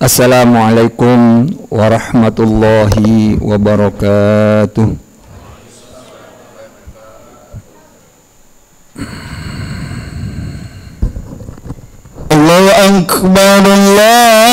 Assalamualaikum warahmatullahi wabarakatuh. Allahu Akbar, Allahu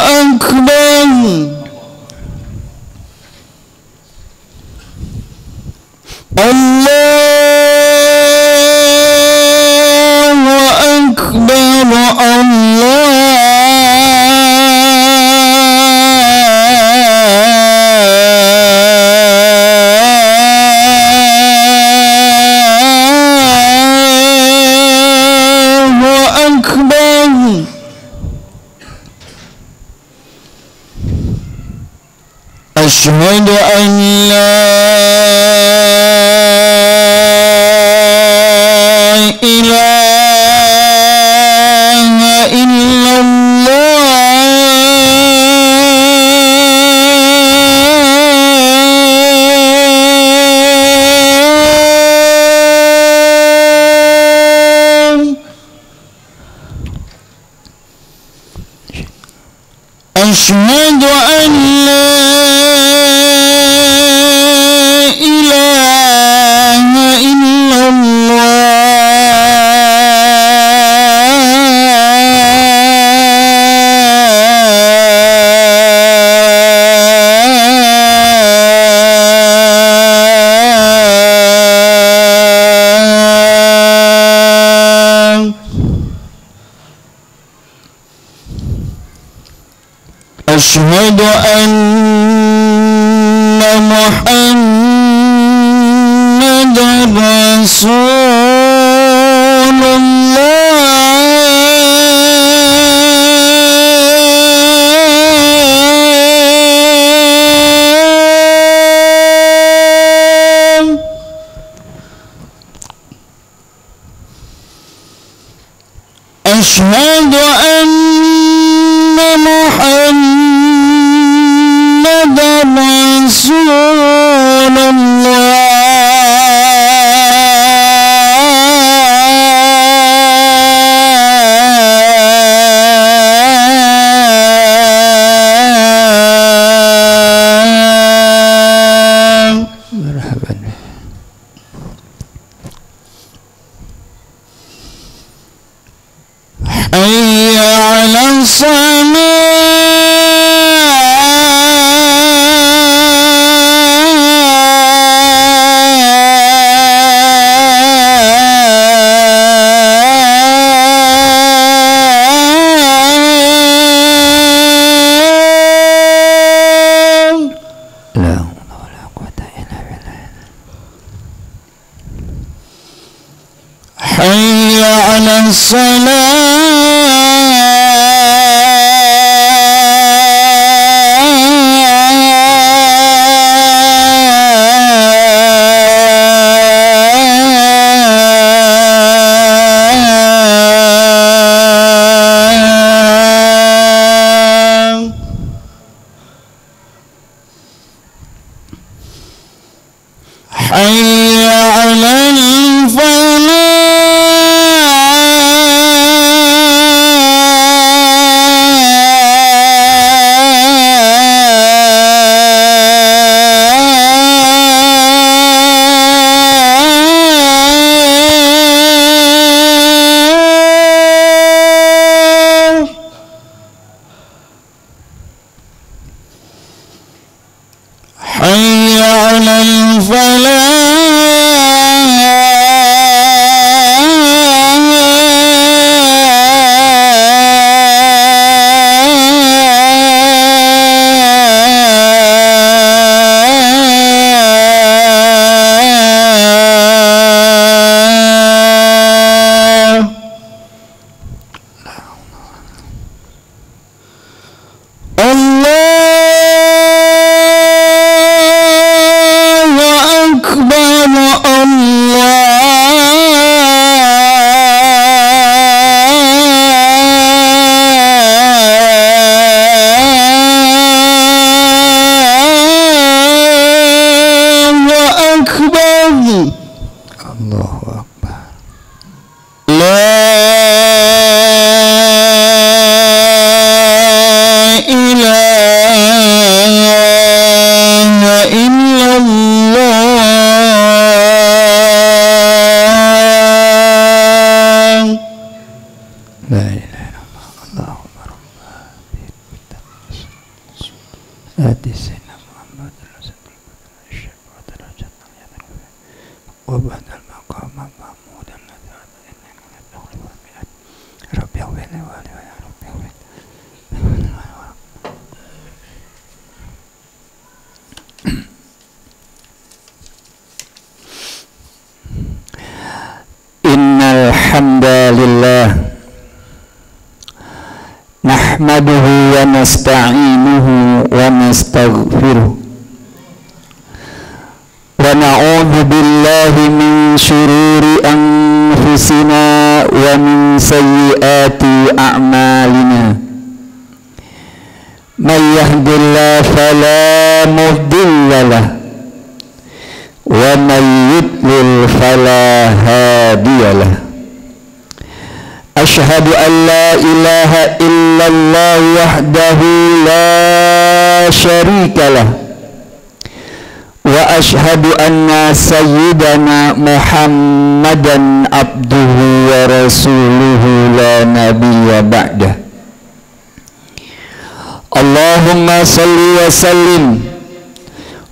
Akbar. Asyhadu an la ilaha illallah asyhadu an la asyhadu anna Muhammadan Rasulullah. Asyhadu anna Muhammadan Rasulullah. Marhaban. Hayya 'alas salat. حي على الصلاة حي على الفلاح حي على الفلاح وبعد المقام محمودا رب اغفر لي Innal hamdalillah nahmaduhu wa nasta'inuhu wa nastaghfiruh wa na'udzu billahi min syururi anfusina wa min sayyiati a'malina may yahdihillahu fala mudilla lahu wa may yudlil fala hadiyalah. Asyhadu an la ilaha illallah wahdahu la syarikalah wa asyhadu anna sayyidana Muhammadan abduhu wa rasuluhu la nabiyya ba'dah. Allahumma salli wa sallim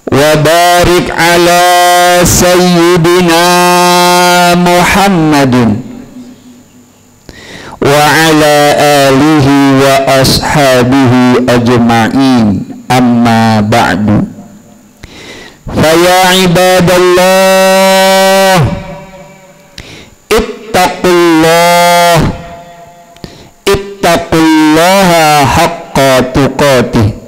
wa barik ala sayyidina Muhammadin wa ala alihi wa ashabihi ajma'in, amma ba'du. Faya ibadallah ittaqullaha haqqa tuqatih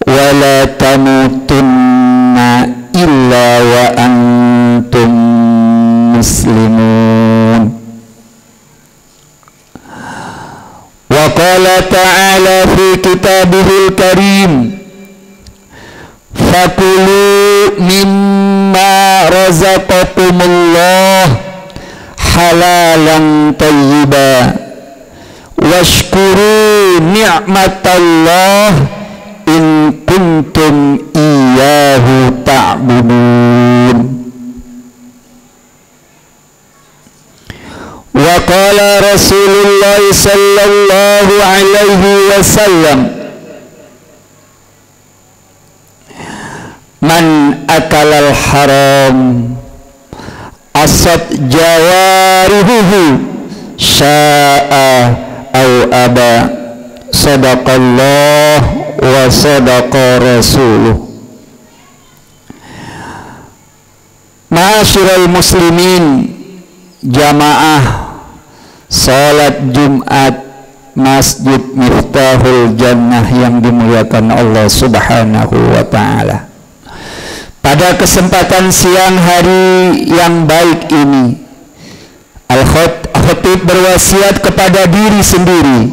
wa la tamutunna illa wa antum muslimun. Wa qala ta'ala fi kitabihil karim fakulu mimma razaqakumullah halalan tayyiba washkuru ni'matallah in kuntum iyyahu ta'budun. Wa qala Rasulullah sallallahu alaihi wasallam man akalal haram asad jawarihuhu sya'a au aba sadaqallah wa sadaqa rasuluh. Ma'asyiral muslimin, jamaah salat Jumat Masjid Miftahul Jannah yang dimuliakan Allah Subhanahu wa ta'ala. Pada kesempatan siang hari yang baik ini, Al-Khatib berwasiat kepada diri sendiri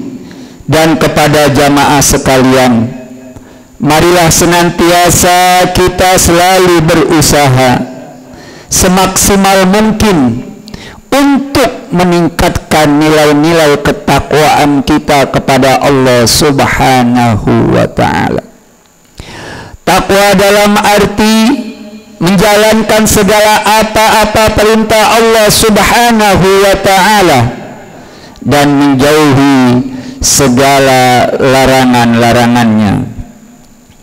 dan kepada jamaah sekalian, marilah senantiasa kita selalu berusaha semaksimal mungkin untuk meningkatkan nilai-nilai ketakwaan kita kepada Allah Subhanahu wa ta'ala. Takwa dalam arti menjalankan segala apa-apa perintah Allah Subhanahu wa ta'ala dan menjauhi segala larangan-larangannya.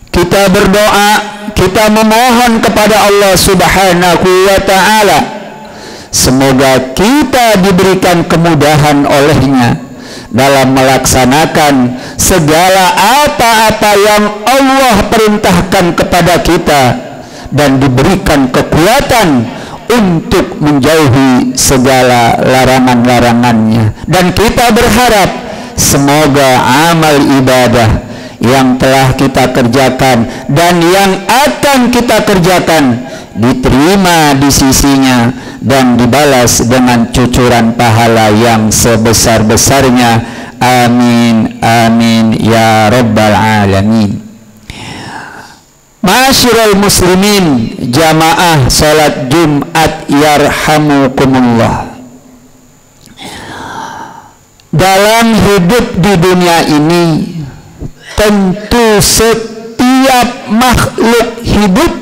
Kita berdoa, kita memohon kepada Allah Subhanahu wa ta'ala, semoga kita diberikan kemudahan olehnya dalam melaksanakan segala apa-apa yang Allah perintahkan kepada kita dan diberikan kekuatan untuk menjauhi segala larangan-larangannya. Dan kita berharap semoga amal ibadah yang telah kita kerjakan dan yang akan kita kerjakan diterima di sisinya dan dibalas dengan cucuran pahala yang sebesar-besarnya. Amin amin ya rabbal alamin. Ma'asyiral muslimin, jamaah salat Jumat yarhamukumullah. Dalam hidup di dunia ini, tentu setiap makhluk hidup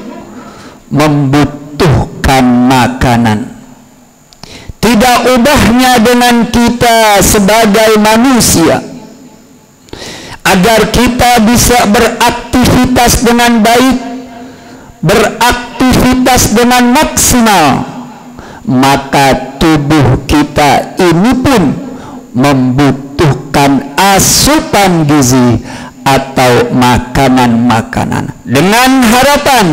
membutuhkan makanan. Tidak ubahnya dengan kita sebagai manusia. Agar kita bisa beraktivitas dengan baik, beraktivitas dengan maksimal, maka tubuh kita ini pun membutuhkan asupan gizi atau makanan-makanan, dengan harapan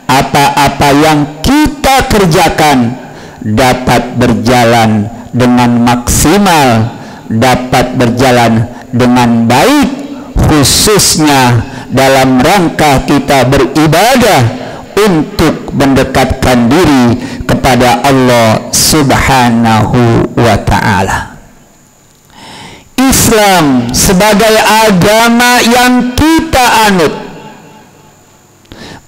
apa-apa yang kita kerjakan dapat berjalan dengan maksimal, dapat berjalan dengan baik, khususnya dalam rangka kita beribadah untuk mendekatkan diri kepada Allah Subhanahu wa ta'ala. Islam sebagai agama yang kita anut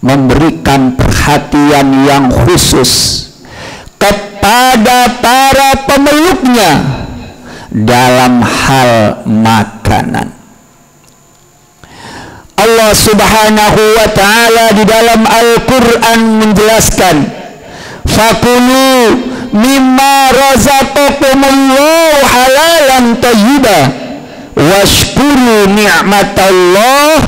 memberikan perhatian yang khusus kepada para pemeluknya dalam hal makanan. Allah Subhanahu wa ta'ala di dalam Al-Quran menjelaskan, fakulu mimma razaqakumullahu halalan thayyiba washkuru ni'matallah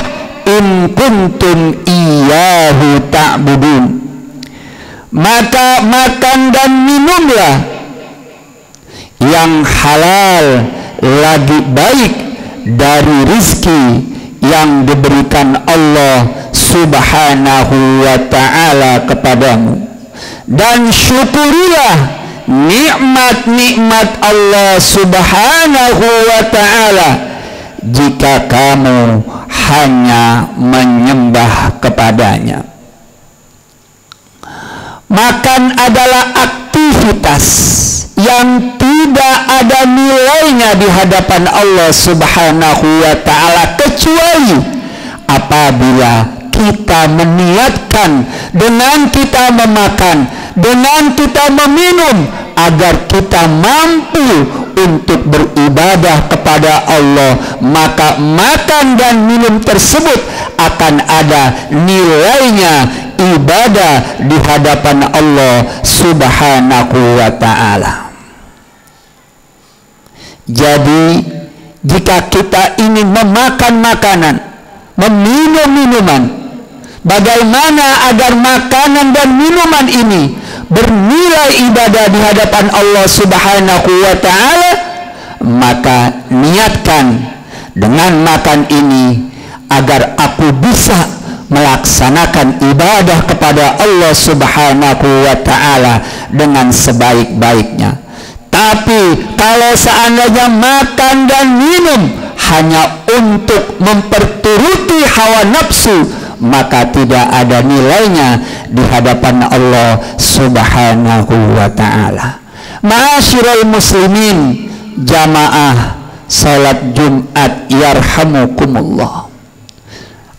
in kuntum iyyahu ta'budun. Maka makan dan minumlah yang halal lagi baik dari rizki yang diberikan Allah Subhanahu wa ta'ala kepadamu, dan syukurilah nikmat-nikmat Allah Subhanahu wa ta'ala jika kamu hanya menyembah kepadanya. Makan adalah aktivitas yang tidak ada nilainya di hadapan Allah Subhanahu wa ta'ala, kecuali apabila kita meniatkan dengan kita memakan, dengan kita meminum, agar kita mampu untuk beribadah kepada Allah, maka makan dan minum tersebut akan ada nilainya ibadah di hadapan Allah Subhanahu wa ta'ala. Jadi jika kita ingin memakan makanan, meminum minuman, bagaimana agar makanan dan minuman ini bernilai ibadah di hadapan Allah Subhanahu wa ta'ala, maka niatkan dengan makan ini agar aku bisa melaksanakan ibadah kepada Allah Subhanahu wa ta'ala dengan sebaik-baiknya. Tapi kalau seandainya makan dan minum hanya untuk memperturuti hawa nafsu, maka tidak ada nilainya di hadapan Allah Subhanahu wa ta'ala. Ma'asyiral muslimin, jamaah salat Jumat yarhamukumullah.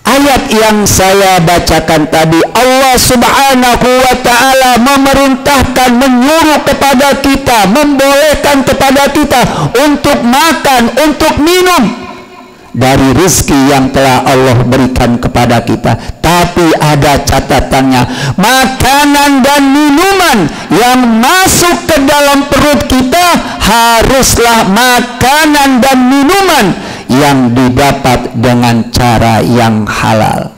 Ayat yang saya bacakan tadi, Allah Subhanahu wa ta'ala memerintahkan, menyuruh kepada kita, membolehkan kepada kita untuk makan, untuk minum dari rezeki yang telah Allah berikan kepada kita. Tapi ada catatannya, makanan dan minuman yang masuk ke dalam perut kita haruslah makanan dan minuman yang didapat dengan cara yang halal,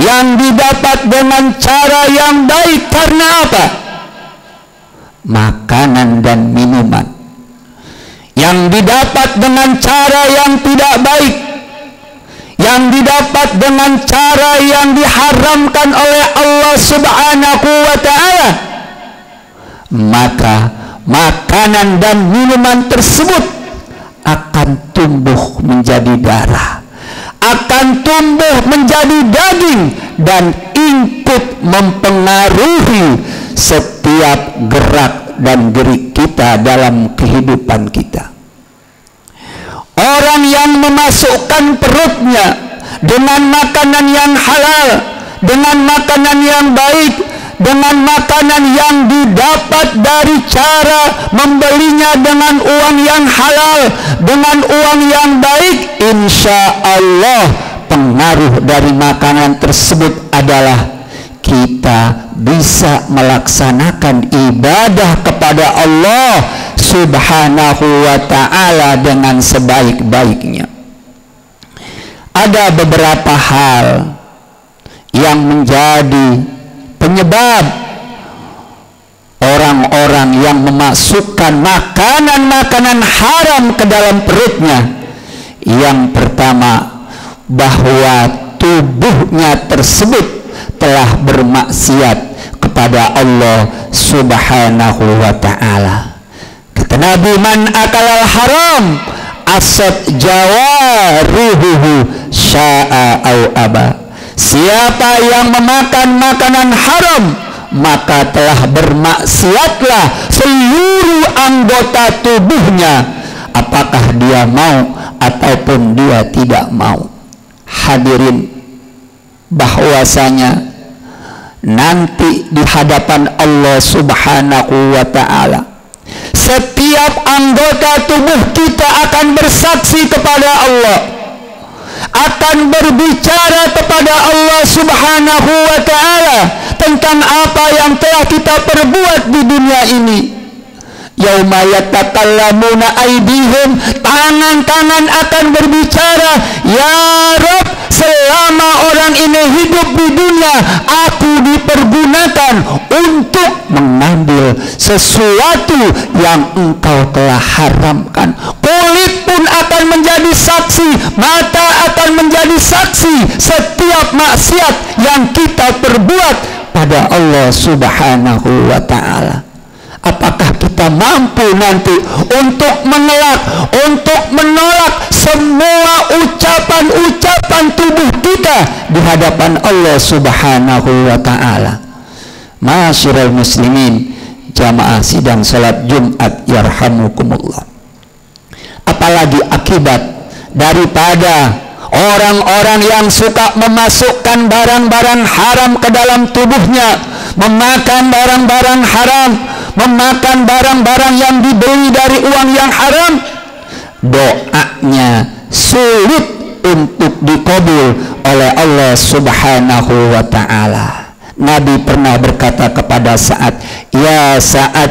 yang didapat dengan cara yang baik. Karena apa? Makanan dan minuman yang didapat dengan cara yang tidak baik, yang didapat dengan cara yang diharamkan oleh Allah Subhanahu wa ta'ala, maka makanan dan minuman tersebut akan tumbuh menjadi darah, akan tumbuh menjadi daging, dan ikut mempengaruhi setiap gerak dan gerik kita dalam kehidupan kita. Orang yang memasukkan perutnya dengan makanan yang halal, dengan makanan yang baik, dengan makanan yang didapat dari cara membelinya dengan uang yang halal, dengan uang yang baik, insya Allah pengaruh dari makanan tersebut adalah kita bisa melaksanakan ibadah kepada Allah Subhanahu wa ta'ala dengan sebaik-baiknya. Ada beberapa hal yang menjadi penyebab orang orang-orang yang memasukkan makanan-makanan haram ke dalam perutnya. Yang pertama, bahwa tubuhnya tersebut telah bermaksiat kepada Allah Subhanahu wa ta'ala. Kata Nabi, man akalal haram asad jawaruhu sya'a au aba. Siapa yang memakan makanan haram, maka telah bermaksiatlah seluruh anggota tubuhnya, apakah dia mau ataupun dia tidak mau. Hadirin, bahwasanya nanti di hadapan Allah Subhanahu wa ta'ala, setiap anggota tubuh kita akan bersaksi kepada Allah, akan berbicara kepada Allah Subhanahu wa ta'ala tentang apa yang telah kita perbuat di dunia ini. Yauma yatakallamuna aydihim, tangan-tangan akan berbicara, ya Rabb, selama orang ini hidup di dunia, aku dipergunakan untuk mengambil sesuatu yang engkau telah haramkan. Kulit pun akan menjadi saksi, mata akan menjadi saksi setiap maksiat yang kita perbuat pada Allah Subhanahu wa ta'ala. Apakah kita mampu nanti untuk menolak semua ucapan-ucapan tubuh kita di hadapan Allah Subhanahu wa ta'ala? Ma'asyiral muslimin, jamaah sidang salat Jumat yarhamukumullah. Apalagi akibat daripada orang-orang yang suka memasukkan barang-barang haram ke dalam tubuhnya, memakan barang-barang haram, memakan barang-barang yang dibeli dari uang yang haram, doanya sulit untuk dikabul oleh Allah Subhanahu wa ta'ala. Nabi pernah berkata kepada Sa'ad, ya Sa'ad,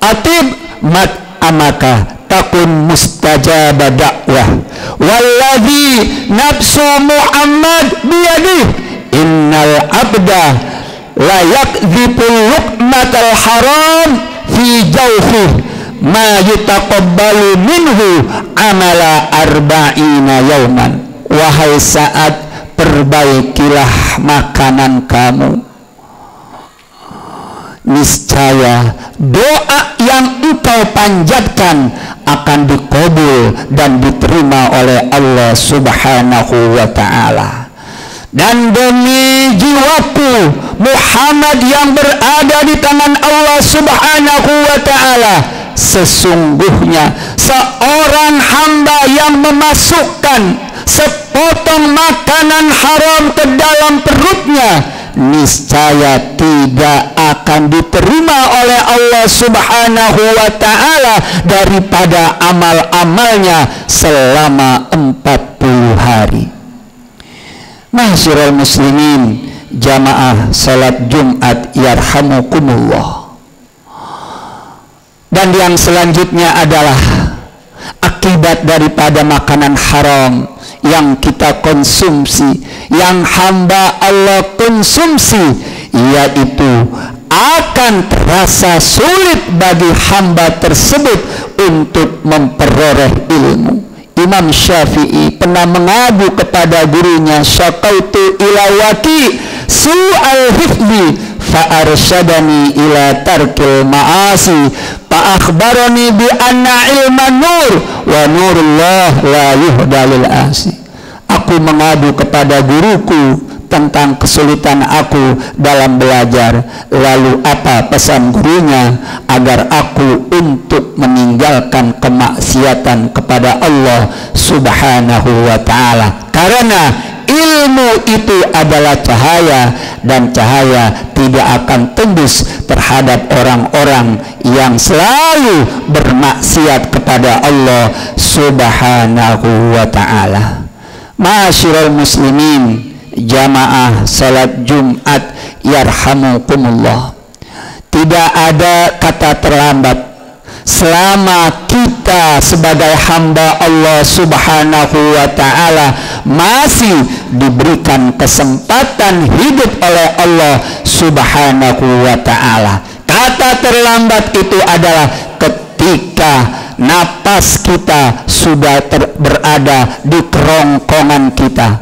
atib mat amaka takun mustajab dakwah, walladhi nafsu Muhammad biyadih, innal abda la yakdzibul luqmatal haram fi jawfih ma yutaqabbalu minhu amala arba'ina yauman. Wahai Sa'ad, perbaikilah makanan kamu, niscaya doa yang engkau panjatkan akan dikabul dan diterima oleh Allah Subhanahu wa ta'ala. Dan demi jiwaku Muhammad yang berada di tangan Allah Subhanahu wa ta'ala, sesungguhnya seorang hamba yang memasukkan sepotong makanan haram ke dalam perutnya, niscaya tidak akan diterima oleh Allah Subhanahu wa ta'ala daripada amal-amalnya selama 40 hari. Ma'asyiral muslimin, jamaah salat Jumat yarhamukumullah. Dan yang selanjutnya adalah akibat daripada makanan haram yang kita konsumsi, yang hamba Allah konsumsi, yaitu akan terasa sulit bagi hamba tersebut untuk memperoleh ilmu. Imam Syafi'i pernah mengadu kepada gurunya, syaqautu ila waki su'al hifzi fa arsyadani ila tarkil ma'asi fa akhbarani bi anna ilman nur wa nurullah la yuhda lil asi. Aku mengadu kepada guruku tentang kesulitan aku dalam belajar. Lalu apa pesan gurunya? Agar aku untuk meninggalkan kemaksiatan kepada Allah Subhanahu wa ta'ala. Karena ilmu itu adalah cahaya, dan cahaya tidak akan tembus terhadap orang-orang yang selalu bermaksiat kepada Allah Subhanahu wa ta'ala. Ma'asyiral muslimin, jamaah salat Jumat yarhamukumullah. Tidak ada kata terlambat selama kita sebagai hamba Allah Subhanahu wa ta'ala masih diberikan kesempatan hidup oleh Allah Subhanahu wa ta'ala. Kata terlambat itu adalah ketika napas kita sudah berada di kerongkongan kita.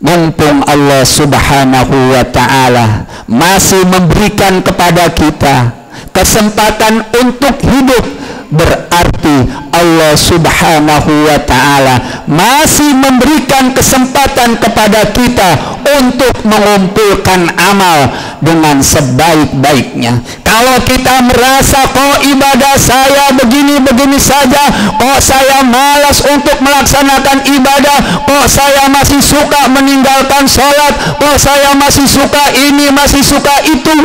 Mumpung Allah Subhanahu wa ta'ala masih memberikan kepada kita kesempatan untuk hidup, berarti Allah Subhanahu wa ta'ala masih memberikan kesempatan kepada kita untuk mengumpulkan amal dengan sebaik-baiknya. Kalau kita merasa kok ibadah saya begini-begini saja, kok saya malas untuk melaksanakan ibadah, kok saya masih suka meninggalkan sholat, kok saya masih suka ini, masih suka itu,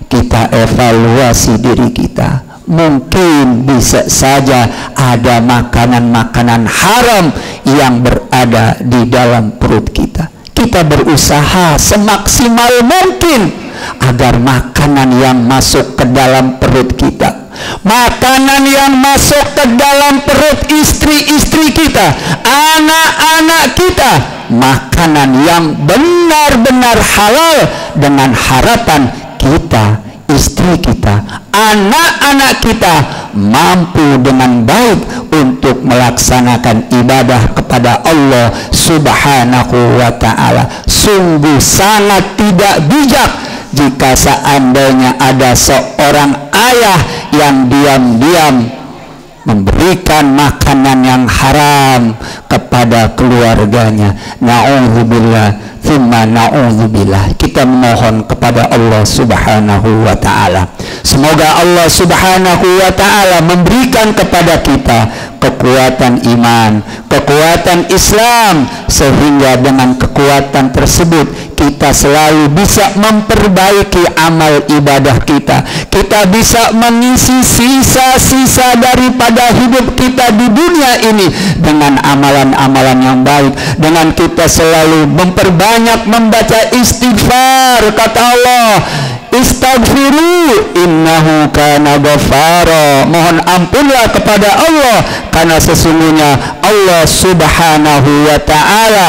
kita evaluasi diri kita. Mungkin bisa saja ada makanan-makanan haram yang berada di dalam perut kita. Kita berusaha semaksimal mungkin agar makanan yang masuk ke dalam perut kita, makanan yang masuk ke dalam perut istri-istri kita, anak-anak kita, makanan yang benar-benar halal, dengan harapan kita, istri kita, anak-anak kita mampu dengan baik untuk melaksanakan ibadah kepada Allah Subhanahu wa ta'ala. Sungguh sangat tidak bijak jika seandainya ada seorang ayah yang diam-diam memberikan makanan yang haram kepada keluarganya. Na'udzubillah, thumma na'udzubillah. Kita memohon kepada Allah Subhanahu wa ta'ala, semoga Allah Subhanahu wa ta'ala memberikan kepada kita kekuatan iman, kekuatan Islam, sehingga dengan kekuatan tersebut kita selalu bisa memperbaiki amal ibadah kita. Kita bisa mengisi sisa-sisa daripada hidup kita di dunia ini dengan amalan-amalan yang baik, dengan kita selalu memperbanyak membaca istighfar. Kata Allah, istaghfiru innahu kana ghafara. Mohon ampunlah kepada Allah, karena sesungguhnya Allah Subhanahu wa ta'ala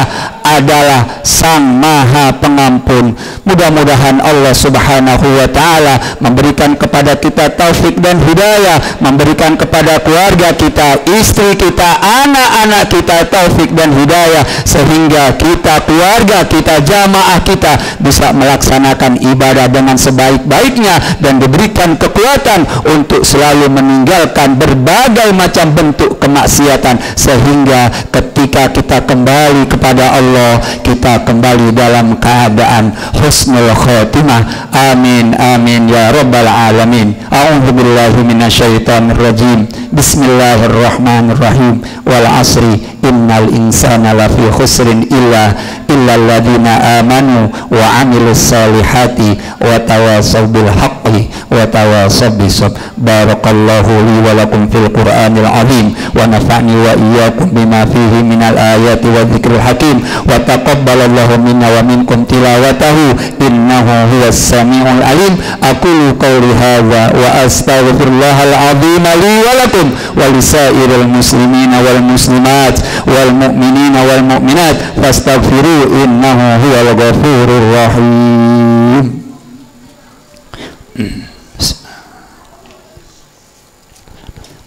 adalah Sang Maha Pengampun. Mudah-mudahan Allah Subhanahu wa ta'ala memberikan kepada kita taufik dan hidayah, memberikan kepada keluarga kita, istri kita, anak-anak kita taufik dan hidayah, sehingga kita, keluarga kita, jamaah kita bisa melaksanakan ibadah dengan sebaik-baiknya dan diberikan kekuatan untuk selalu meninggalkan berbagai macam bentuk kemaksiatan, sehingga ketika kita kembali kepada Allah, kita kembali dalam keadaan husnul khotimah. Amin amin ya rabbal alamin. A'udzubillahi minasyaitonir rajim. Bismillahirrahmanirrahim. Wal asri innal insana lafi khusrin illa alladzina amanu wa amilus solihati wa tawasaw bil haqqi wa tawasaw bisabr. Barakallahu li wa lakum fil Qur'anil azim wa nafa'ni wa iyyakum bima fihi minal ayati wa dzikril hakim wa taqabbalallahu minna wa minkum tilawatahu innahu huwas samiul alim. Aqulu qawli hadza wa astaghfirullahal azim li wa lakum wa lisairil muslimina wal muslimat wal mu'minina wal mu'minat fastaghfiru innahu huwal ghafurur rahim.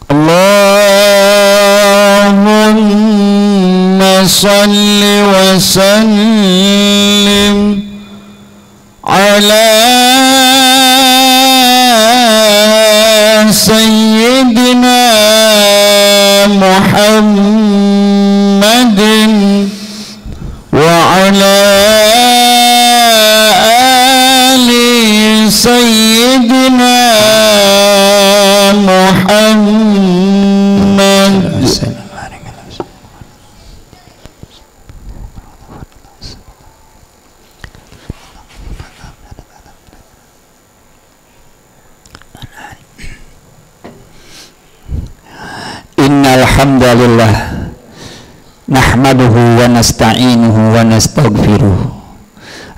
Allahumma salli wa sallim ala sayyidina Muhammadin wa ala ali sayyidina Muhammad. Innal hamdalillah nahmaduhu wa nasta'inuhu wa nastaghfiruh.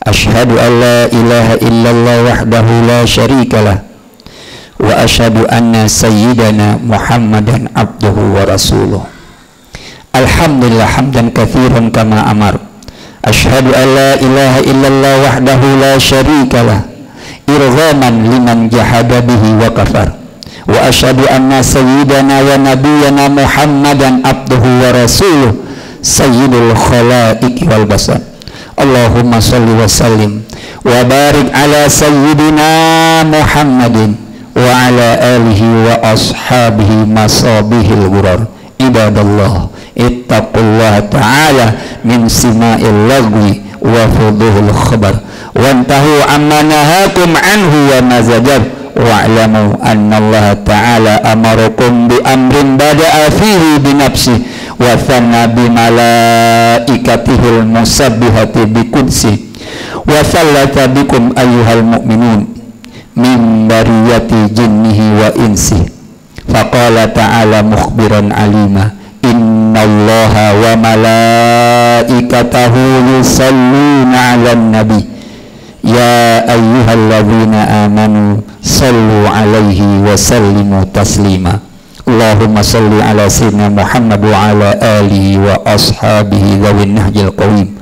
Ashhadu an la ilaha illallah wahdahu la syarikalah wa ashhadu anna sayyidana Muhammadan abduhu wa rasuluh. Alhamdulillah hamdan katsiran kama amar. Ashhadu an la ilaha illallah wahdahu la syarikalah irghaman liman jahada bihi wa kafar. Wa asyhadu anna sayyidana wa nabiyyana Muhammadan abduhu wa rasuluh sayyidul khalaiqi wal basar. Allahumma shalli wa sallim wa barik ala sayyidina Muhammadin wa ala alihi wa ashabihi masabihil ghurar. Ibadallah, ittaqullaha ta'ala min sima'il lagwi wa fuduhil khabar wantahu amma nahakum anhu wa mazajar wa'lamu anna Allah ta'ala amarakum bi amrin bada'a fihi bi nafsi wa thanna bi malaikatihil musabbihati bi qudsi wa thallata bikum ayyuhal mu'minun min bariyati jinnihi wa insi faqala ta'ala mukhbiran alima innallaha wa malaikatahu yusalluna 'alan nabi ya ayyuhalladzina amanu sallu 'alaihi wa sallimu taslima. Allahumma salli ala sayyidina Muhammad wa ala alihi wa ashabihi dzawin nahjil qawim.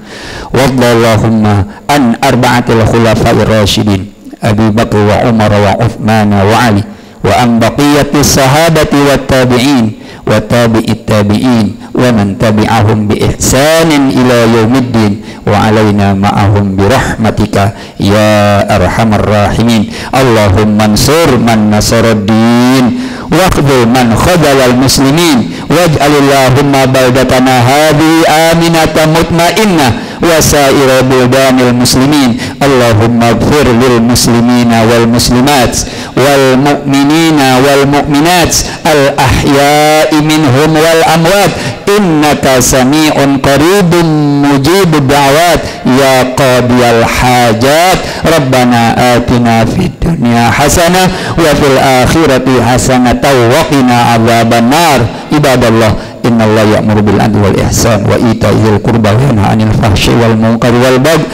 Wadallahumma an arba'atil khulafa'ir rasyidin Abi Bakr wa Umar wa Uthman wa Ali wa an baqiyatis sahabati wat tabi'in wa tabi'it tabi'in wa man tabi'ahum bi ihsanin ila yaumiddin wa alaina ma'ahum bi rahmatika ya arhamar rahimin. Allahumma ansur man nasaraddin waqdul man khadalal muslimin waj'alillahumma baldatana hadhi aminatan mutmainnah wa sa'ira buldanil muslimin. Allahumma ighfir lil muslimina wal muslimat wal mu'minina wal mu'minat al ahya'i minhum wal amwat innaka sami'un qaribun mujibud da'wat ya qadiyal hajat. Rabbana atina fid dunya hasanah wa fil akhirati hasanah wa qina adzabannar. Ibadallah, innallaha ya'muru bil adli wal ihsan wa ita'i dzil qurba wa yanha 'anil fahsya'i wal munkari wal baghi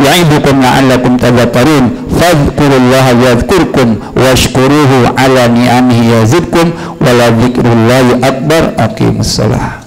ya'idukum la'allakum tadhakkarun. Fadhkurullaha yadhkurkum washkuruhu 'ala ni'amihi yazidkum wa la dzikrullahi akbar. Aqimussalah.